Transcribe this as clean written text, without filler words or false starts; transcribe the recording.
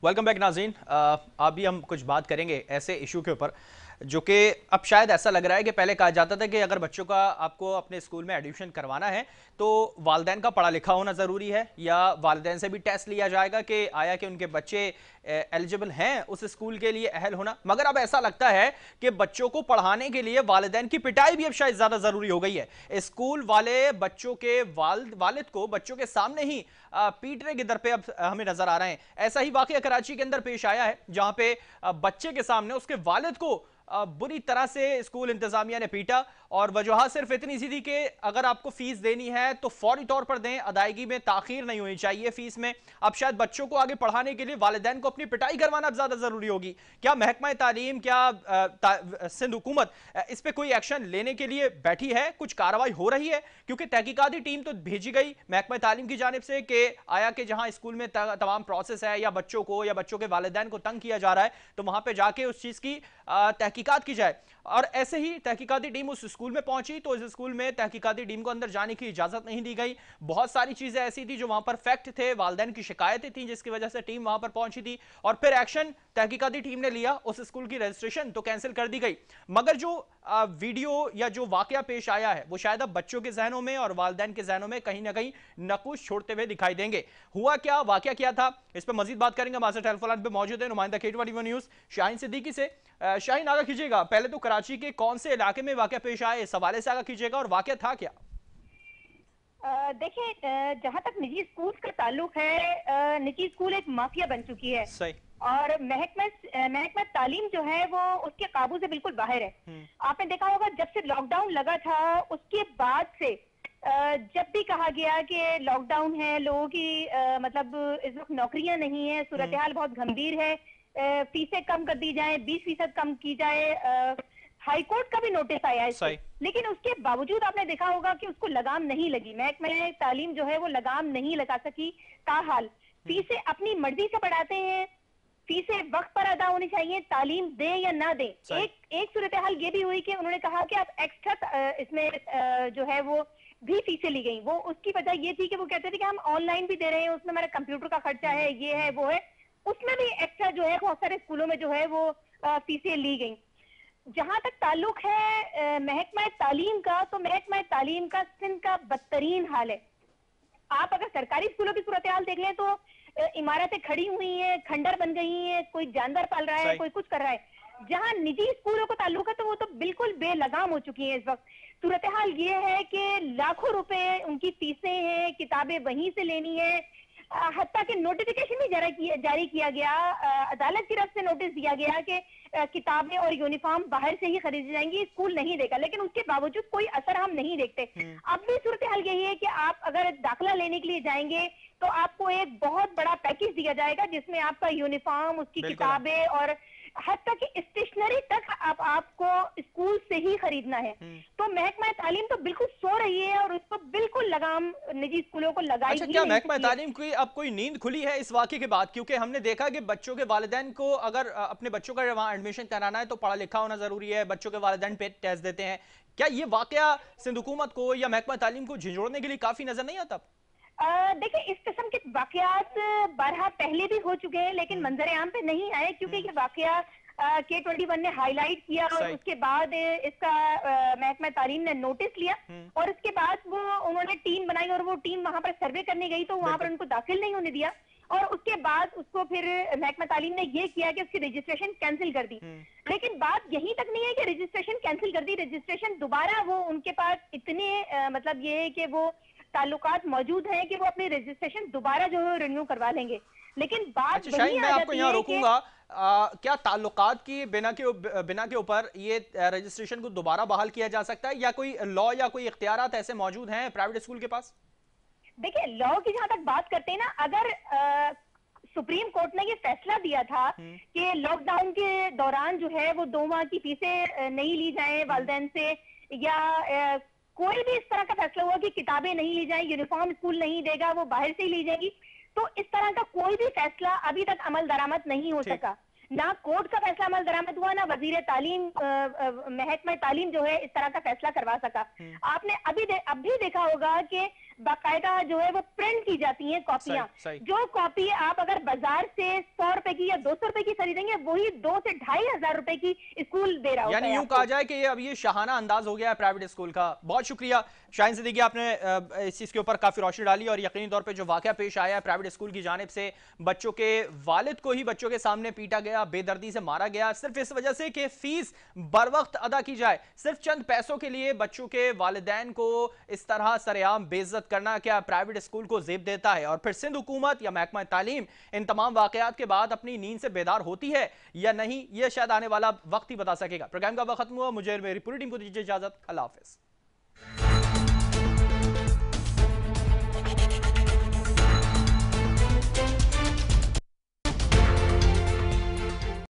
Welcome back नाज़रीन। अभी हम कुछ बात करेंगे ऐसे इशू के ऊपर जो कि अब शायद ऐसा लग रहा है कि पहले कहा जाता था कि अगर बच्चों का आपको अपने स्कूल में एडमिशन करवाना है तो वालिदैन का पढ़ा लिखा होना ज़रूरी है, या वालिदैन से भी टेस्ट लिया जाएगा कि आया कि उनके बच्चे एलिजिबल हैं उस स्कूल के लिए, अहल होना। मगर अब ऐसा लगता है कि बच्चों को पढ़ाने के लिए वालिदैन की पिटाई भी अब शायद ज़्यादा ज़रूरी हो गई है। स्कूल वाले बच्चों के वालिद को बच्चों के सामने ही पीटने के दर पे अब हमें नजर आ रहे हैं। ऐसा ही वाकया कराची के अंदर पेश आया है, जहां पे बच्चे के सामने उसके वालिद को बुरी तरह से स्कूल इंतजामिया ने पीटा, और वजह सिर्फ इतनी सी थी कि अगर आपको फीस देनी है तो फौरी तौर पर दें, अदायगी में ताखीर नहीं होनी चाहिए फीस में। अब शायद बच्चों को आगे पढ़ाने के लिए वालिदैन को अपनी पिटाई करवाना अब ज्यादा जरूरी होगी। क्या महकमा तालीम, क्या सिंध हुकूमत इस पे कोई एक्शन लेने के लिए बैठी है? कुछ कार्रवाई हो रही है? क्योंकि तहकीकाती टीम तो भेजी गई महकमा तालीम की जानिब से कि आया कि जहां स्कूल में तमाम प्रोसेस है या बच्चों को या बच्चों के वालिदैन को तंग किया जा रहा है तो वहां पे जाके उस चीज की तहकीकात की जाए। और ऐसे ही तहकीकाती टीम उस स्कूल में पहुंची तो इस स्कूल में तहकीकाती टीम को अंदर जाने की इजाजत नहीं दी गई। बहुत सारी चीजें ऐसी थी जो वहां पर फैक्ट थे, वालिदैन की शिकायतें थी जिसकी वजह से टीम वहां पर पहुंची थी, और फिर एक्शन तहकीकाती टीम ने लिया, उस स्कूल की रजिस्ट्रेशन तो कैंसिल कर दी गई। मगर जो वीडियो या जो वाकया पेश आया है वो शायद अब बच्चों के जहनों में और वालिदैन के जहनों में कहीं ना कहीं नकुश छोड़ते हुए दिखाई देंगे। हुआ क्या, वाकया क्या था, इस पर मजीद बात करेंगे। हमारे टेलीफोन लाइन पे मौजूद है नुमाइंदा K24 न्यूज शाहीन सिद्दीकी से। शाहीन, आगा कीजिएगा, पहले तो कराची के कौन से इलाके में वाकया पेश आया इस हवाले से आगा कीजिएगा, और वाकया था क्या? देखिए, जहां तक निजी स्कूल का ताल्लुक है, निजी स्कूल एक माफिया बन चुकी है। सही। और महकमा तालीम जो है वो उसके काबू से बिल्कुल बाहर है। आपने देखा होगा जब से लॉकडाउन लगा था उसके बाद से जब भी कहा गया कि लॉकडाउन है, लोगों की मतलब इस वक्त नौकरियां नहीं है, सूरत हाल बहुत गंभीर है, फीसें कम कर दी जाए, 20% कम की जाए। हाई कोर्ट का भी नोटिस आया है इसको, लेकिन उसके बावजूद आपने देखा होगा कि उसको लगाम नहीं लगी। महकमा तालीम जो है वो लगाम नहीं लगा सकी। ताहाल फीसें अपनी मर्जी से बढ़ाते हैं, फीसें वक्त पर अदा होनी चाहिए, तालीम दें या ना दें। एक सूरत हाल ये भी हुई कि उन्होंने कहा कि आप एक्स्ट्रा इसमें जो है वो भी फीसें ली गई। वो उसकी वजह ये थी कि वो कहते थे कि हम ऑनलाइन भी दे रहे हैं, उसमें हमारा कंप्यूटर का खर्चा है, ये है वो है, उसमें भी एक्स्ट्रा जो है बहुत सारे स्कूलों में जो है वो फीसें ली गई। जहां तक ताल्लुक है महकमा तालीम का, तो महकमा तालीम का सिंध का बदतरीन हाल है। आप अगर सरकारी स्कूलों की सूरत हाल देख लें तो इमारतें खड़ी हुई हैं, खंडर बन गई हैं, कोई जानवर पाल रहा है, कोई कुछ कर रहा है। जहां निजी स्कूलों को ताल्लुक है तो वो तो बिल्कुल बेलगाम हो चुकी है इस वक्त। सूरत हाल ये है कि लाखों रुपए उनकी फीसें हैं, किताबें वहीं से लेनी है। हत्ता कि नोटिफिकेशन भी जारी किया गया, अदालत की तरफ से नोटिस दिया गया कि किताबें और यूनिफॉर्म बाहर से ही खरीदी जाएंगी, स्कूल नहीं देगा, लेकिन उसके बावजूद कोई असर हम नहीं देखते। अब भी सूरत हाल यही है कि आप अगर दाखिला लेने के लिए जाएंगे तो आपको एक बहुत बड़ा पैकेज दिया जाएगा जिसमें आपका यूनिफॉर्म, उसकी किताबें और हत्ता कि स्टेशनरी तक आपको स्कूल से ही खरीदना है। तो महकमा तालीम तो बिल्कुल सो रही है और उसको बिल्कुल लगाम निजी स्कूलों को लगाई। अच्छा, क्या महकमा तालीम की अब कोई नींद खुली है इस वाकये के बाद? क्योंकि हमने देखा कि बच्चों के वालिदैन को अगर अपने बच्चों का वहां एडमिशन कराना है तो पढ़ा लिखा होना जरूरी है, बच्चों के वालिदैन पे टेस्ट देते हैं। क्या ये वाकया सिंध हुकूमत को या महकमा तालीम को झिझोड़ने के लिए काफी नजर नहीं आता? देखिए, इस किस्म के वाकयात बारहा पहले भी हो चुके हैं लेकिन मंजर आम पे नहीं आए, क्योंकि ये वाकया K21 ने हाईलाइट किया और उसके बाद इसका महकमा तालीम ने नोटिस लिया और उसके बाद वो उन्होंने टीम बनाई और वो टीम वहां पर सर्वे करने गई तो वहां पर उनको दाखिल नहीं होने दिया, और उसके बाद उसको फिर महकमा तालीम ने ये किया कि उसकी रजिस्ट्रेशन कैंसिल कर दी। लेकिन बात यहीं तक नहीं है कि रजिस्ट्रेशन कैंसिल कर दी, रजिस्ट्रेशन दोबारा वो उनके पास इतने मतलब ये है कि वो ताल्लुकात मौजूद हैं कि वो अपनी रजिस्ट्रेशन दोबारा जो है रिन्यू करवा लेंगे। लेकिन बात शाहीन, मैं आपको यहाँ रोकूंगा। क्या ताल्लुकात की बिना के ऊपर ये रजिस्ट्रेशन को दोबारा बहाल किया जा सकता है, या कोई लॉ या कोई इख्तियारात ऐसे मौजूद हैं प्राइवेट स्कूल के पास? देखिए, लॉ की जहां तक बात करते हैं ना, अगर सुप्रीम कोर्ट ने ये फैसला दिया था कि लॉकडाउन के दौरान जो है वो 2 माह की फीसें नहीं ली जाए वालिदैन से, या कोई भी इस तरह का फैसला हुआ कि किताबें नहीं ली जाए, यूनिफॉर्म स्कूल नहीं देगा, वो बाहर से ही ली जाएगी, तो इस तरह का कोई भी फैसला अभी तक अमल दरामद नहीं हो सका। ना कोर्ट का फैसला अमल दरामद हुआ, ना वजीर तालीम महकमा तालीम जो है इस तरह का फैसला करवा सका। आपने अब भी देखा होगा कि बाकायदा जो है वो प्रिंट की जाती हैं कॉपियां, जो कॉपी आप अगर बाजार से 100 रुपए की या 200 रुपए की खरीदेंगे वही 2 से 2,500 रुपए की स्कूल दे रहा होता है। यानी यूं कहा जाए कि अब ये शाहाना अंदाज हो गया है प्राइवेट स्कूल का। बहुत शुक्रिया शाहीन सिद्दीकी, आपने इस चीज के ऊपर काफी रोशनी डाली और यकीनी तौर पे जो वाकया पेश आया है प्राइवेट स्कूल की जानिब से, बच्चों के वालिद को ही बच्चों के सामने पीटा गया, बेदर्दी से मारा गया, सिर्फ इस वजह से कि फीस बर वक्त अदा की जाए, सिर्फ चंद पैसों के लिए बच्चों के वालिदैन को इस तरह सरेआम बेइज्जत करना क्या प्राइवेट स्कूल को जेब देता है? और फिर सिंध हुकूमत या महकमा तालीम इन तमाम वाकयात के बाद अपनी नींद से बेदार होती है या नहीं, यह शायद आने वाला वक्त ही बता सकेगा। प्रोग्राम का वक्त खत्म हुआ, मुझे मेरी पूरी टीम को दीजिए इजाजत। अल्लाह हाफिज।